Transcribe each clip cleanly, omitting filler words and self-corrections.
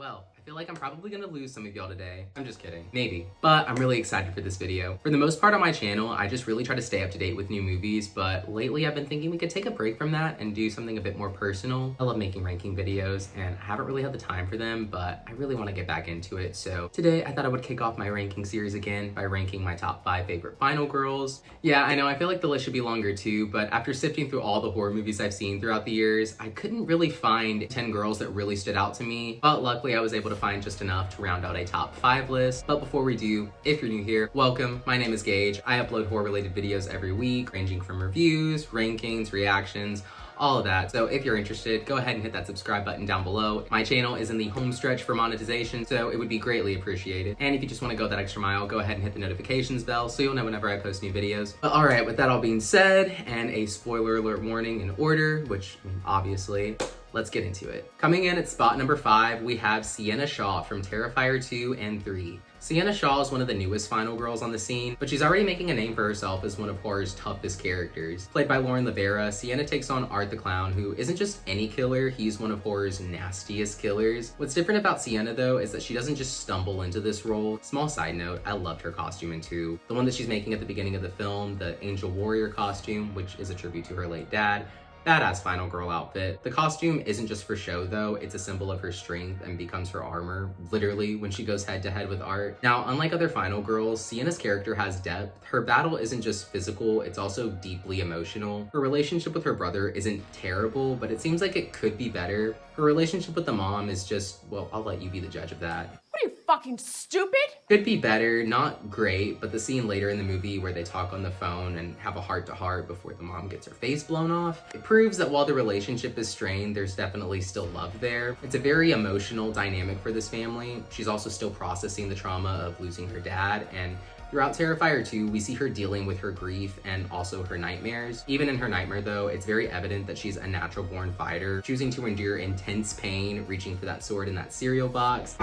Well, I feel like I'm probably gonna lose some of y'all today. I'm just kidding. Maybe. But I'm really excited for this video. For the most part on my channel, I just really try to stay up to date with new movies, but lately I've been thinking we could take a break from that and do something a bit more personal. I love making ranking videos, and I haven't really had the time for them, but I really want to get back into it. So today I thought I would kick off my ranking series again by ranking my top 5 favorite final girls. Yeah, I know, I feel like the list should be longer too, but after sifting through all the horror movies I've seen throughout the years, I couldn't really find 10 girls that really stood out to me, but luckily I was able to find just enough to round out a top 5 list. But before we do, if you're new here, welcome. My name is Gage. I upload horror related videos every week, ranging from reviews, rankings, reactions, all of that. So if you're interested, go ahead and hit that subscribe button down below. My channel is in the home stretch for monetization, so it would be greatly appreciated. And if you just want to go that extra mile, go ahead and hit the notifications bell so you'll know whenever I post new videos. But all right, with that all being said, and a spoiler alert warning in order, which obviously, let's get into it. Coming in at spot number 5, we have Sienna Shaw from Terrifier 2 and 3. Sienna Shaw is one of the newest final girls on the scene, but she's already making a name for herself as one of horror's toughest characters. Played by Lauren Rivera, Sienna takes on Art the Clown, who isn't just any killer, he's one of horror's nastiest killers. What's different about Sienna though is that she doesn't just stumble into this role. Small side note, I loved her costume in 2. The one that she's making at the beginning of the film, the Angel Warrior costume, which is a tribute to her late dad. Badass final girl outfit. The costume isn't just for show though, it's a symbol of her strength and becomes her armor, literally, when she goes head to head with Art. Now, unlike other final girls, Sienna's character has depth. Her battle isn't just physical, it's also deeply emotional. Her relationship with her brother isn't terrible, but it seems like it could be better. Her relationship with the mom is just, well, I'll let you be the judge of that. What are you, fucking stupid? Could be better, not great, but the scene later in the movie where they talk on the phone and have a heart-to-heart before the mom gets her face blown off, it proves that while the relationship is strained, there's definitely still love there. It's a very emotional dynamic for this family. She's also still processing the trauma of losing her dad, and throughout Terrifier 2, we see her dealing with her grief and also her nightmares. Even in her nightmare though, it's very evident that she's a natural-born fighter, choosing to endure intense pain, reaching for that sword in that cereal box.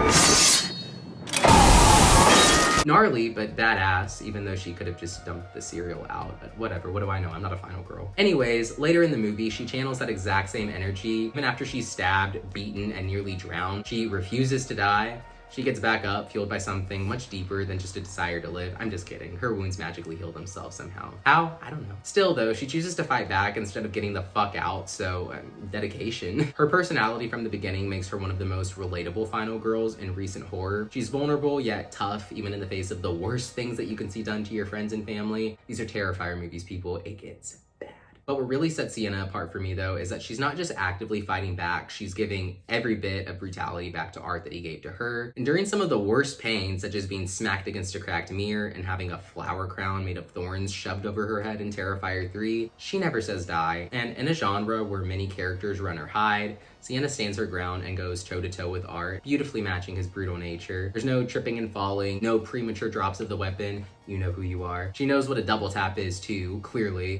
Gnarly, but badass, even though she could have just dumped the cereal out. But whatever, what do I know? I'm not a final girl. Anyways, later in the movie, she channels that exact same energy. Even after she's stabbed, beaten, and nearly drowned, she refuses to die. She gets back up, fueled by something much deeper than just a desire to live. I'm just kidding. Her wounds magically heal themselves somehow. How? I don't know. Still though, she chooses to fight back instead of getting the fuck out, so dedication. Her personality from the beginning makes her one of the most relatable final girls in recent horror. She's vulnerable yet tough, even in the face of the worst things that you can see done to your friends and family. These are Terrifier movies, people. It gets bad. But what really sets Sienna apart for me though is that she's not just actively fighting back, she's giving every bit of brutality back to Art that he gave to her. Enduring some of the worst pain, such as being smacked against a cracked mirror and having a flower crown made of thorns shoved over her head in Terrifier 3, she never says die. And in a genre where many characters run or hide, Sienna stands her ground and goes toe-to-toe with Art, beautifully matching his brutal nature. There's no tripping and falling, no premature drops of the weapon. You know who you are. She knows what a double tap is too, clearly.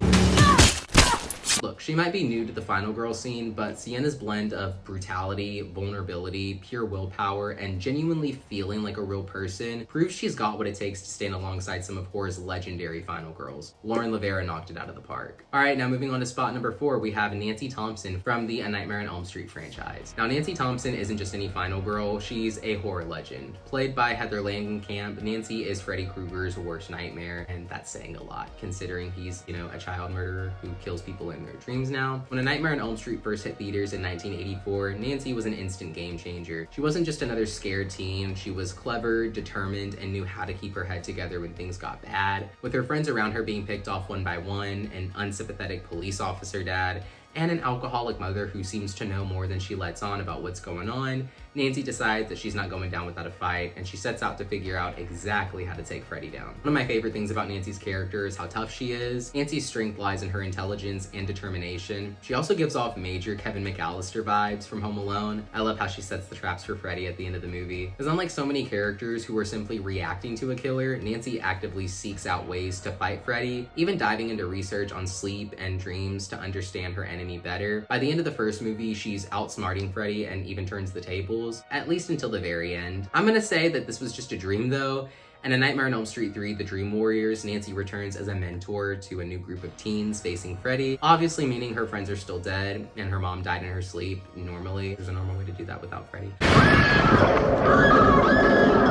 Look, she might be new to the final girl scene, but Sienna's blend of brutality, vulnerability, pure willpower, and genuinely feeling like a real person proves she's got what it takes to stand alongside some of horror's legendary final girls. Lauren Rivera knocked it out of the park. All right, now moving on to spot number 4, we have Nancy Thompson from the A Nightmare on Elm Street franchise. Now, Nancy Thompson isn't just any final girl, she's a horror legend. Played by Heather Langenkamp, Nancy is Freddy Krueger's worst nightmare, and that's saying a lot, considering he's, a child murderer who kills people in their dreams now. When A Nightmare on Elm Street first hit theaters in 1984, Nancy was an instant game changer. She wasn't just another scared teen, she was clever, determined, and knew how to keep her head together when things got bad. With her friends around her being picked off one by one, an unsympathetic police officer dad, and an alcoholic mother who seems to know more than she lets on about what's going on, Nancy decides that she's not going down without a fight, and she sets out to figure out exactly how to take Freddy down. One of my favorite things about Nancy's character is how tough she is. Nancy's strength lies in her intelligence and determination. She also gives off major Kevin McAllister vibes from Home Alone. I love how she sets the traps for Freddy at the end of the movie. Because unlike so many characters who are simply reacting to a killer, Nancy actively seeks out ways to fight Freddy, even diving into research on sleep and dreams to understand her enemy better. By the end of the first movie, she's outsmarting Freddy and even turns the tables, at least until the very end. I'm gonna say that this was just a dream though, and A Nightmare on Elm Street 3, The Dream Warriors, Nancy returns as a mentor to a new group of teens facing Freddy, obviously meaning her friends are still dead and her mom died in her sleep normally. There's a normal way to do that without Freddy.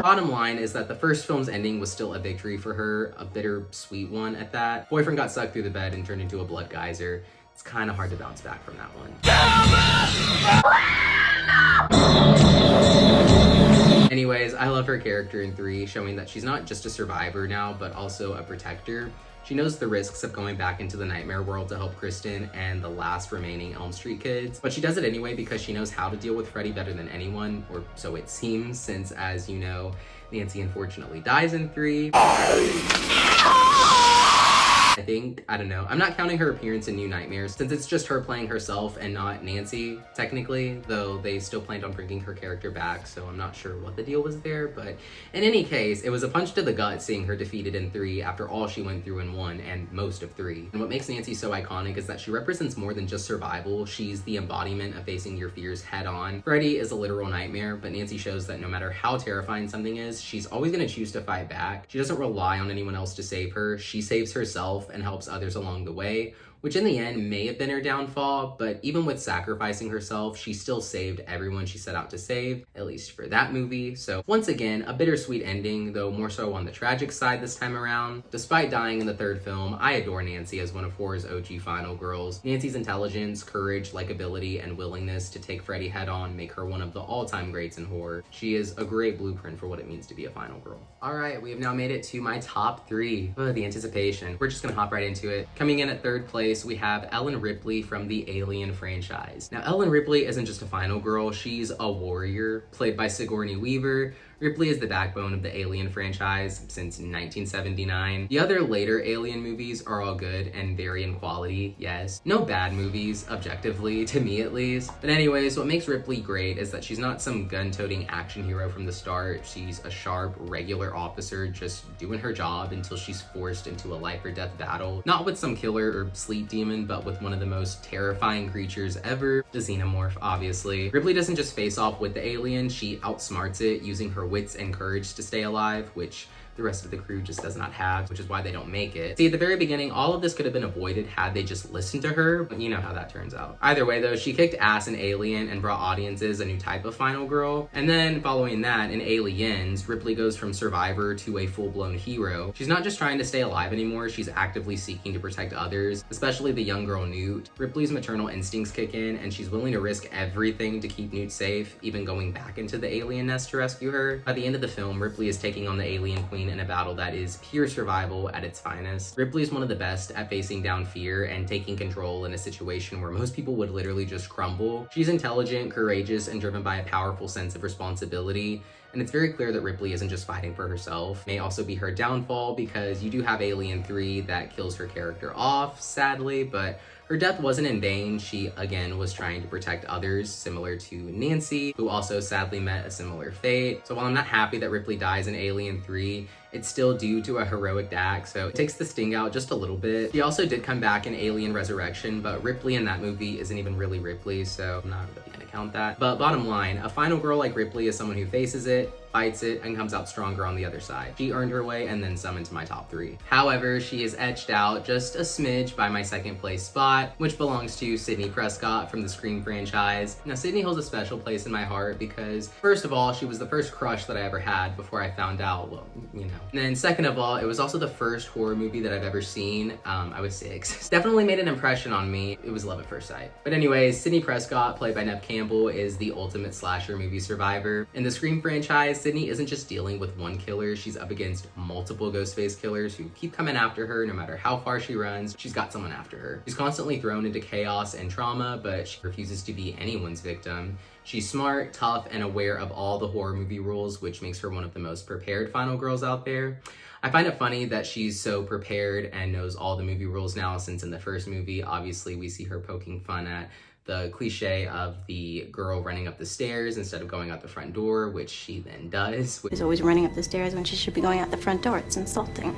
Bottom line is that the first film's ending was still a victory for her, a bittersweet one at that. Boyfriend got sucked through the bed and turned into a blood geyser. It's kind of hard to bounce back from that one. Anyways, I love her character in 3, showing that she's not just a survivor now, but also a protector. She knows the risks of going back into the nightmare world to help Kristen and the last remaining Elm Street kids, but she does it anyway because she knows how to deal with Freddy better than anyone, or so it seems, since, as you know, Nancy unfortunately dies in 3. I don't know. I'm not counting her appearance in New Nightmares, since it's just her playing herself and not Nancy, technically, though they still planned on bringing her character back, so I'm not sure what the deal was there, but in any case, it was a punch to the gut seeing her defeated in 3 after all she went through in 1 and most of 3. And what makes Nancy so iconic is that she represents more than just survival. She's the embodiment of facing your fears head on. Freddy is a literal nightmare, but Nancy shows that no matter how terrifying something is, she's always going to choose to fight back. She doesn't rely on anyone else to save her. She saves herself and helps others along the way, which in the end may have been her downfall, but even with sacrificing herself, she still saved everyone she set out to save, at least for that movie. So once again, a bittersweet ending, though more so on the tragic side this time around. Despite dying in the 3rd film, I adore Nancy as one of horror's OG final girls. Nancy's intelligence, courage, likability, and willingness to take Freddy head on make her one of the all-time greats in horror. She is a great blueprint for what it means to be a final girl. All right, we have now made it to my top 3. The anticipation. We're just gonna hop right into it. Coming in at 3rd place, we have Ellen Ripley from the Alien franchise. Now, Ellen Ripley isn't just a final girl, she's a warrior, played by Sigourney Weaver. Ripley is the backbone of the Alien franchise since 1979. The other later Alien movies are all good and vary in quality, yes. No bad movies, objectively, to me at least. But anyways, what makes Ripley great is that she's not some gun-toting action hero from the start. She's a sharp, regular officer just doing her job until she's forced into a life-or-death battle. Not with some killer or sleep demon, but with one of the most terrifying creatures ever, the xenomorph, obviously. Ripley doesn't just face off with the alien, she outsmarts it using her wits and courage to stay alive, which the rest of the crew just does not have, which is why they don't make it. See, at the very beginning, all of this could have been avoided had they just listened to her, but you know how that turns out. Either way though, she kicked ass in Alien and brought audiences a new type of final girl. And then following that, in Aliens, Ripley goes from survivor to a full-blown hero. She's not just trying to stay alive anymore, she's actively seeking to protect others, especially the young girl Newt. Ripley's maternal instincts kick in and she's willing to risk everything to keep Newt safe, even going back into the alien nest to rescue her. By the end of the film, Ripley is taking on the alien queen in a battle that is pure survival at its finest. Ripley is one of the best at facing down fear and taking control in a situation where most people would literally just crumble. She's intelligent, courageous, and driven by a powerful sense of responsibility. And it's very clear that Ripley isn't just fighting for herself. It may also be her downfall because you do have Alien 3 that kills her character off, sadly, but her death wasn't in vain. She, again, was trying to protect others, similar to Nancy, who also sadly met a similar fate. So while I'm not happy that Ripley dies in Alien 3, it's still due to a heroic act, so it takes the sting out just a little bit. She also did come back in Alien Resurrection, but Ripley in that movie isn't even really Ripley, so I'm not really gonna count that. But bottom line, a final girl like Ripley is someone who faces it, fights it, and comes out stronger on the other side. She earned her way and then some into my top 3. However, she is etched out just a smidge by my 2nd place spot, which belongs to Sydney Prescott from the Scream franchise. Now, Sydney holds a special place in my heart because, first of all, she was the first crush that I ever had before I found out, well, you know. And then second of all, it was also the first horror movie that I've ever seen. I was 6. Definitely made an impression on me. It was love at first sight. But anyways, Sydney Prescott, played by Neve Campbell, is the ultimate slasher movie survivor. In the Scream franchise, Sydney isn't just dealing with one killer, she's up against multiple Ghostface killers who keep coming after her no matter how far she runs. She's got someone after her. She's constantly thrown into chaos and trauma, but she refuses to be anyone's victim. She's smart, tough, and aware of all the horror movie rules, which makes her one of the most prepared final girls out there. I find it funny that she's so prepared and knows all the movie rules now, since in the first movie, obviously, we see her poking fun at the cliche of the girl running up the stairs instead of going out the front door, which she then does. She's always running up the stairs when she should be going out the front door. It's insulting.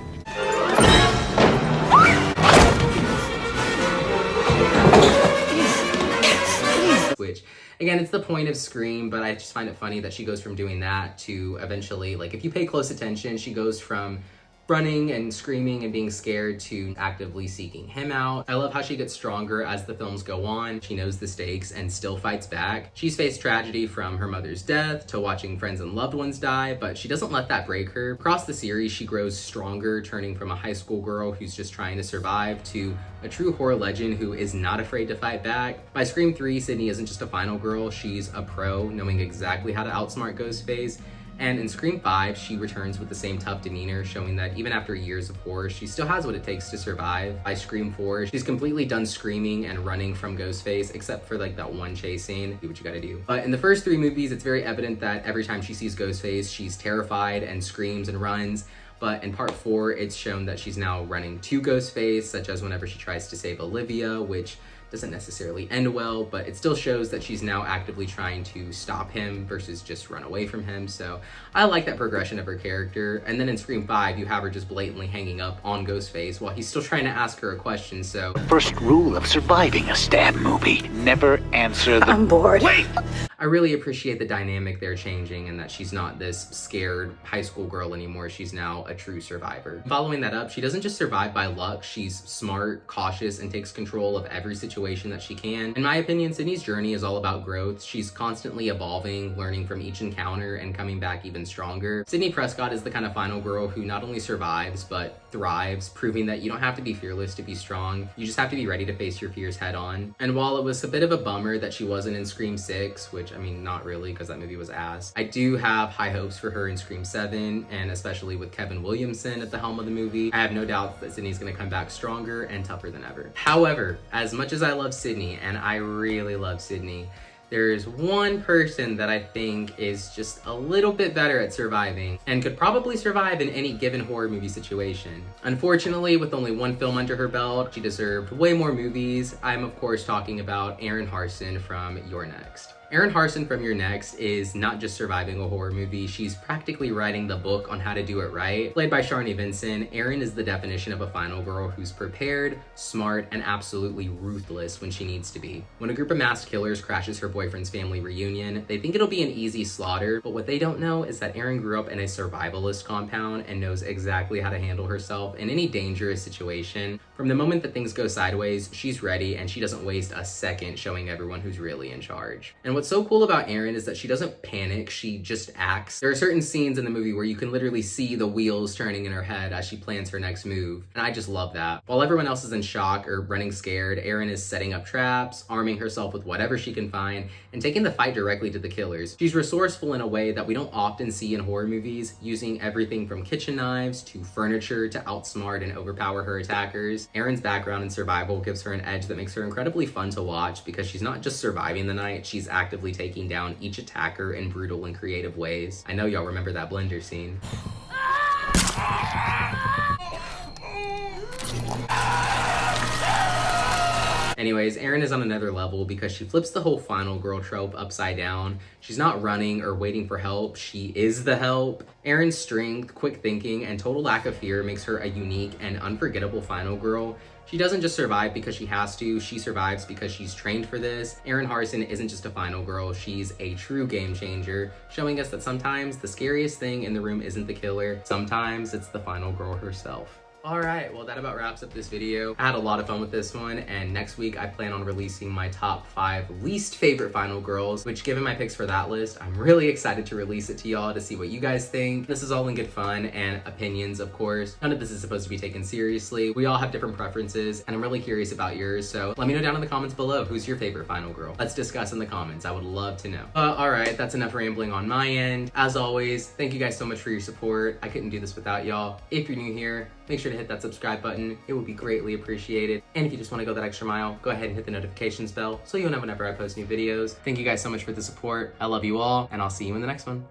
Which, again, it's the point of Scream, but I just find it funny that she goes from doing that to eventually, like, if you pay close attention, she goes from running and screaming and being scared to actively seeking him out. I love how she gets stronger as the films go on. She knows the stakes and still fights back. She's faced tragedy from her mother's death to watching friends and loved ones die, but she doesn't let that break her. Across the series, she grows stronger, turning from a high school girl who's just trying to survive to a true horror legend who is not afraid to fight back. By Scream 3, Sydney isn't just a final girl, she's a pro, knowing exactly how to outsmart Ghostface. And in Scream 5, she returns with the same tough demeanor, showing that even after years of horror, she still has what it takes to survive. By Scream 4, she's completely done screaming and running from Ghostface, except for like that one chase scene. Do what you gotta do. But in the first 3 movies, it's very evident that every time she sees Ghostface, she's terrified and screams and runs. But in part 4, it's shown that she's now running to Ghostface, such as whenever she tries to save Olivia, which doesn't necessarily end well, but it still shows that she's now actively trying to stop him versus just run away from him. So I like that progression of her character. And then in Scream 5, you have her just blatantly hanging up on Ghostface while he's still trying to ask her a question. So First rule of surviving a stab movie: never answer the— I'm bored. Wait! I really appreciate the dynamic they're changing and that she's not this scared high school girl anymore. She's now a true survivor. Following that up, she doesn't just survive by luck. She's smart, cautious, and takes control of every situation that she can. In my opinion, Sydney's journey is all about growth. She's constantly evolving, learning from each encounter, and coming back even stronger. Sydney Prescott is the kind of final girl who not only survives, but thrives, proving that you don't have to be fearless to be strong. You just have to be ready to face your fears head on. And while it was a bit of a bummer that she wasn't in Scream 6, which I mean, not really, because that movie was ass, I do have high hopes for her in Scream 7, and especially with Kevin Williamson at the helm of the movie, I have no doubt that Sydney's gonna come back stronger and tougher than ever. However, as much as I love Sydney, and I really love Sydney, there's one person that I think is just a little bit better at surviving and could probably survive in any given horror movie situation. Unfortunately, with only 1 film under her belt, she deserved way more movies. I'm of course talking about Erin Harson from You're Next. Erin Harson from You're Next is not just surviving a horror movie, she's practically writing the book on how to do it right. Played by Sharni Vinson, Erin is the definition of a final girl who's prepared, smart, and absolutely ruthless when she needs to be. When a group of masked killers crashes her boyfriend's family reunion, they think it'll be an easy slaughter, but what they don't know is that Erin grew up in a survivalist compound and knows exactly how to handle herself in any dangerous situation. From the moment that things go sideways, she's ready and she doesn't waste a second showing everyone who's really in charge. And what's so cool about Erin is that she doesn't panic, she just acts. There are certain scenes in the movie where you can literally see the wheels turning in her head as she plans her next move, and I just love that. While everyone else is in shock or running scared, Erin is setting up traps, arming herself with whatever she can find, and taking the fight directly to the killers. She's resourceful in a way that we don't often see in horror movies, using everything from kitchen knives to furniture to outsmart and overpower her attackers. Erin's background in survival gives her an edge that makes her incredibly fun to watch because she's not just surviving the night, she's actively taking down each attacker in brutal and creative ways. I know y'all remember that blender scene. Anyways, Erin is on another level because she flips the whole final girl trope upside down. She's not running or waiting for help, she is the help. Erin's strength, quick thinking, and total lack of fear makes her a unique and unforgettable final girl. She doesn't just survive because she has to, she survives because she's trained for this. Erin Harson isn't just a final girl, she's a true game changer, showing us that sometimes the scariest thing in the room isn't the killer, sometimes it's the final girl herself. Alright, well that about wraps up this video. I had a lot of fun with this one, and next week I plan on releasing my top 5 least favorite final girls, which given my picks for that list, I'm really excited to release it to y'all to see what you guys think. This is all in good fun and opinions, of course. None of this is supposed to be taken seriously. We all have different preferences, and I'm really curious about yours, so let me know down in the comments below who's your favorite final girl. Let's discuss in the comments, I would love to know. Alright, that's enough rambling on my end. As always, thank you guys so much for your support. I couldn't do this without y'all. If you're new here, make sure to hit that subscribe button. It would be greatly appreciated. And if you just want to go that extra mile, go ahead and hit the notifications bell so you'll know whenever I post new videos. Thank you guys so much for the support. I love you all, and I'll see you in the next one.